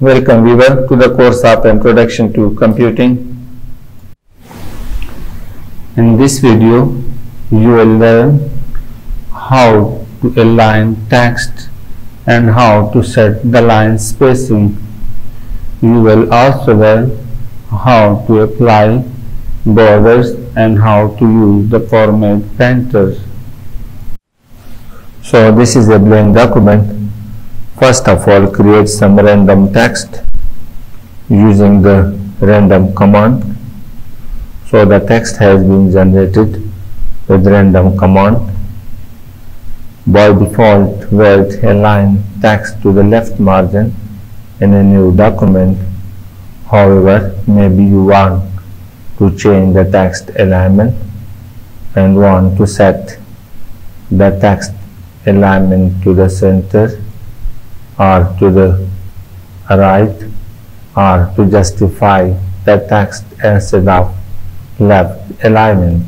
Welcome viewer to the course of Introduction to Computing. In this video you will learn how to align text and how to set the line spacing. You will also learn how to apply borders and how to use the format painter. So this is a blank document. First of all, create some random text using the random command. So the text has been generated with random command. By default, write align text to the left margin in a new document. However, maybe you want to change the text alignment and want to set the text alignment to the center or to the right, or to justify the text instead of left alignment.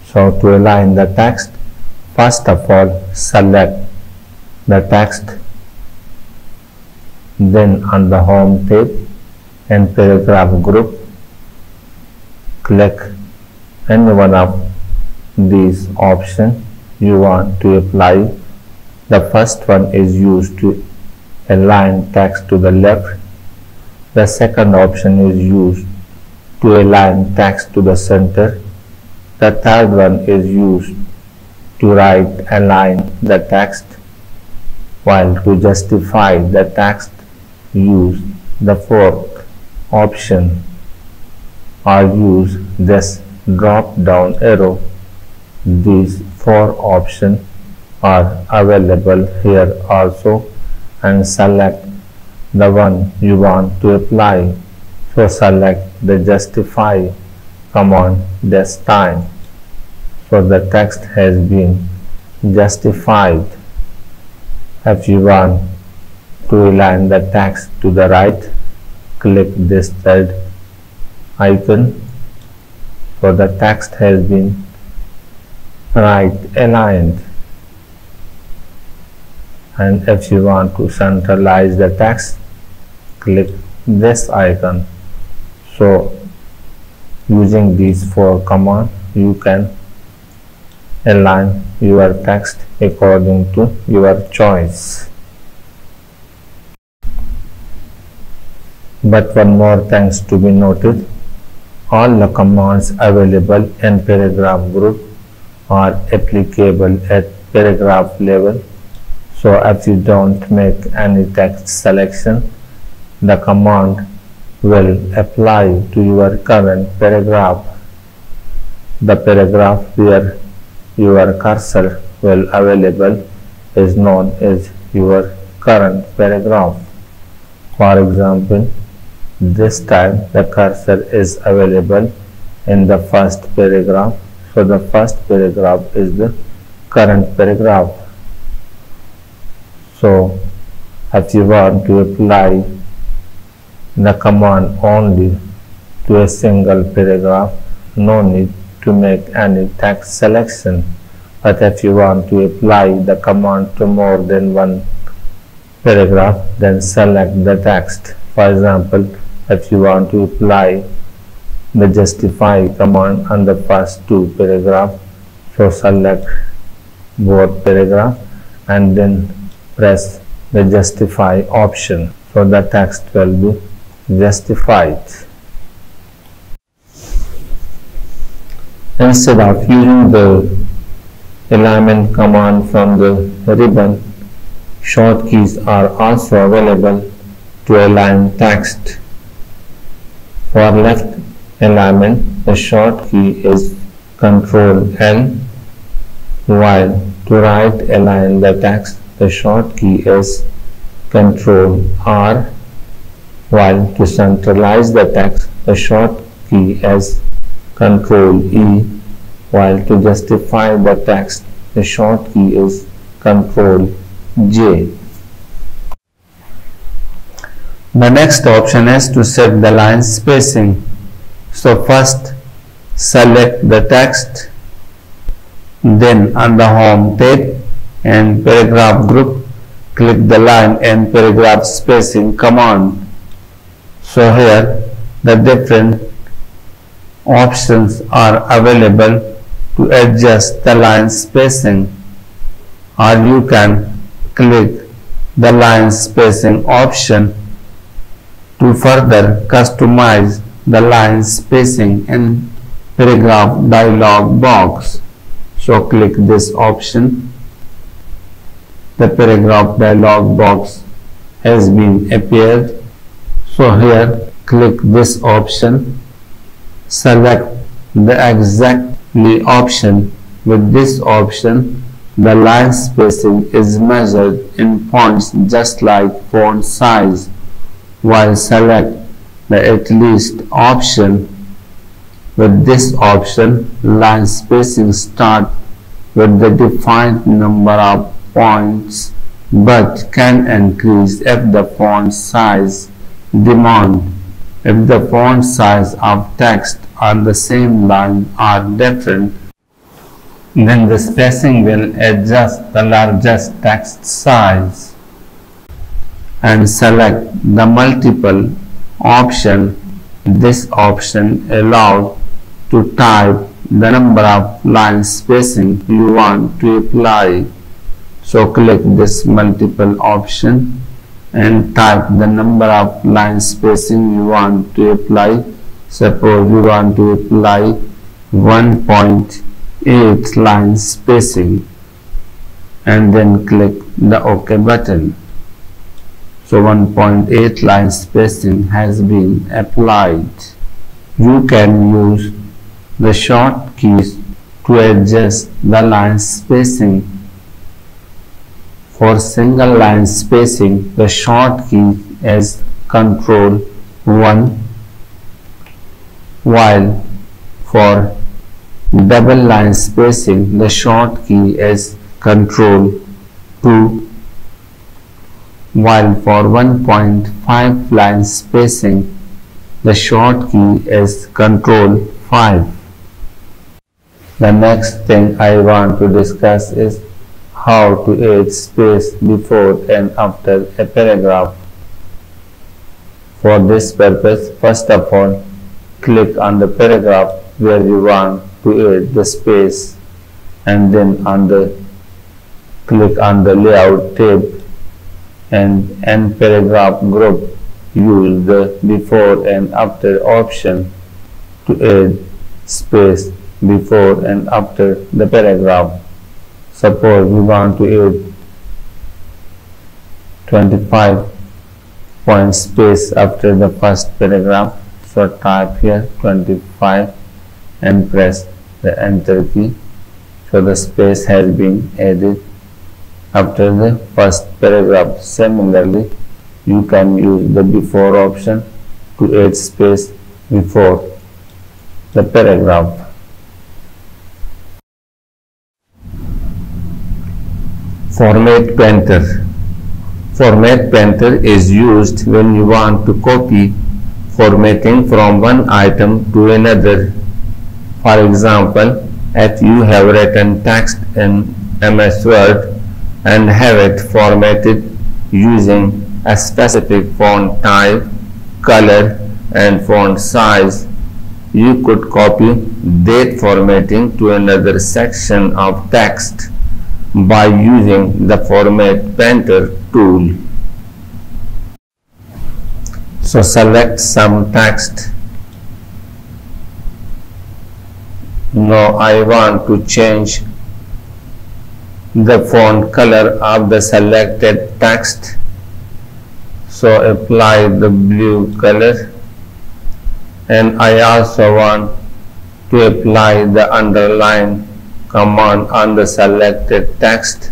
So to align the text, first of all select the text, then on the home tab and paragraph group click any one of these options you want to apply. The first one is used to align text to the left. The second option is used to align text to the center. The third one is used to right align the text, while to justify the text use the fourth option or use this drop down arrow. These four options are available here also, and select the one you want to apply. So select the justify command this time. So the text has been justified. If you want to align the text to the right, click this third icon. So the text has been right aligned. And if you want to centralize the text, click this icon. So using these four commands, you can align your text according to your choice. But one more things to be noted: all the commands available in paragraph group are applicable at paragraph level. So if you don't make any text selection, the command will apply to your current paragraph. The paragraph where your cursor will available is known as your current paragraph. For example, this time the cursor is available in the first paragraph. So the first paragraph is the current paragraph. So if you want to apply the command only to a single paragraph, no need to make any text selection. But if you want to apply the command to more than one paragraph, then select the text. For example, if you want to apply the justify command on the first two paragraphs, so select both paragraphs and then press the justify option. So the text will be justified. Instead of using the alignment command from the ribbon, short keys are also available to align text. For left alignment, the short key is Ctrl L, while to right align the text, the short key is Ctrl R, while to centralize the text, the short key is Ctrl E, while to justify the text, the short key is Ctrl J. The next option is to set the line spacing. So first select the text, then on the home tab and paragraph group click the line and paragraph spacing command. So here the different options are available to adjust the line spacing, or you can click the line spacing option to further customize the line spacing in paragraph dialog box. So click this option. The paragraph dialog box has been appeared. So here click this option, select the exactly option. With this option, the line spacing is measured in points just like font size, while select the at least option. With this option, line spacing start with the defined number of points but can increase if the font size demand. If the font size of text on the same line are different, then the spacing will adjust the largest text size. And select the multiple option. This option allows to type the number of line spacing you want to apply. So click this multiple option and type the number of line spacing you want to apply. Suppose you want to apply 1.8 line spacing, and then click the OK button. So 1.8 line spacing has been applied. You can use the short keys to adjust the line spacing. For single line spacing, the short key is Ctrl 1, while for double line spacing, the short key is Ctrl 2, while for 1.5 line spacing, the short key is Ctrl 5. The next thing I want to discuss is how to add space before and after a paragraph. For this purpose, first of all, click on the paragraph where you want to add the space, and then click on the layout tab, and in paragraph group use the before and after option to add space before and after the paragraph. Suppose we want to add 25 point space after the first paragraph. So type here 25 and press the enter key. So the space has been added after the first paragraph. Similarly, you can use the before option to add space before the paragraph. Format Painter. Format Painter is used when you want to copy formatting from one item to another. For example, if you have written text in MS Word and have it formatted using a specific font type, color and font size, you could copy that formatting to another section of text by using the Format Painter tool. So select some text. Now I want to change the font color of the selected text. So apply the blue color, and I also want to apply the underline command on the selected text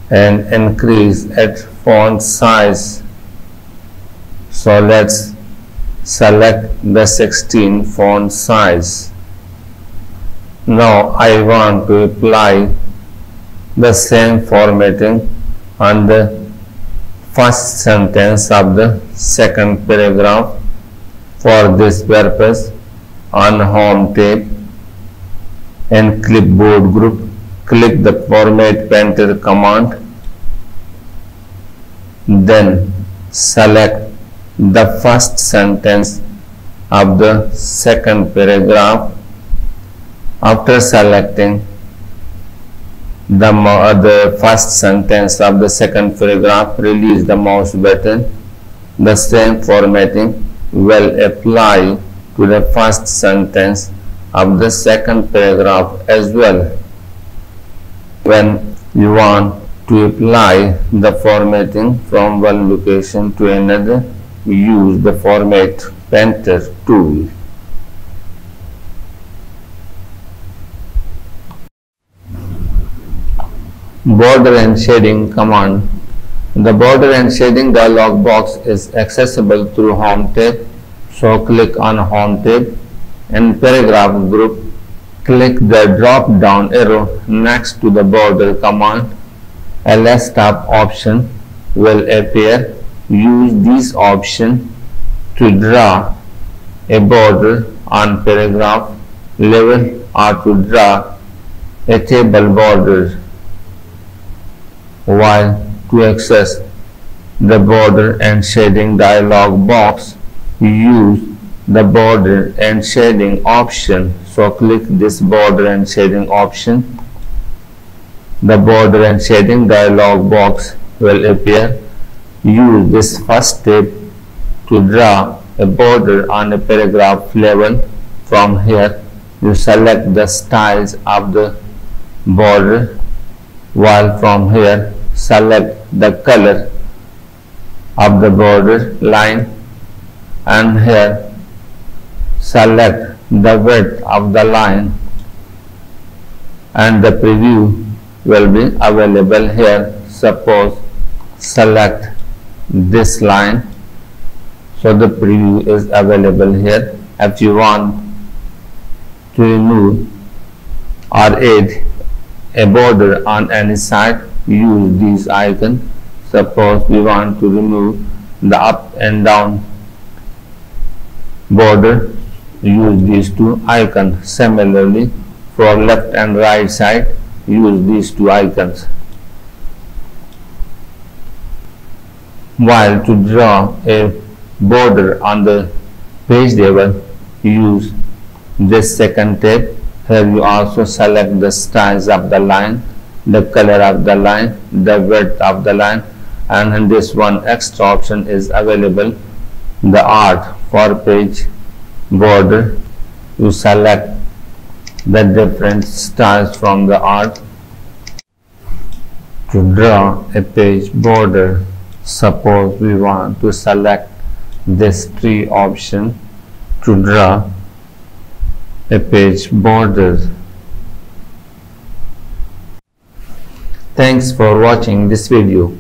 and increase its font size. So let's select the 16 font size. Now I want to apply the same formatting on the first sentence of the second paragraph. For this purpose, on Home tab and Clipboard group, click the Format Painter command Then select the first sentence of the second paragraph. After selecting the first sentence of the second paragraph, release the mouse button. The same formatting will apply to the first sentence of the second paragraph as well. When you want to apply the formatting from one location to another, use the Format Painter tool. Border and Shading command. The Border and Shading dialog box is accessible through Home tab, so click on Home tab. In Paragraph group, click the drop down arrow next to the Border command. A list of option will appear. Use this option to draw a border on paragraph level or to draw a table border. While to access the Border and Shading dialog box, use the Border and Shading option. So click this Border and Shading option. The Border and Shading dialog box will appear. Use this first step to draw a border on a paragraph level. From here, you select the styles of the border, while from here select the color of the border line, and here select the width of the line, and the preview will be available here. Suppose select this line, so the preview is available here. If you want to remove or add a border on any side, use these icons. Suppose we want to remove the up and down border, use these two icons. Similarly, for left and right side, use these two icons. While to draw a border on the page level, use this second tab. Here you also select the styles of the line, the color of the line, the width of the line, and in this one extra option is available, the art for page border. You select the different styles from the art. To draw a page border, suppose we want to select this tree option to draw a page border. Thanks for watching this video.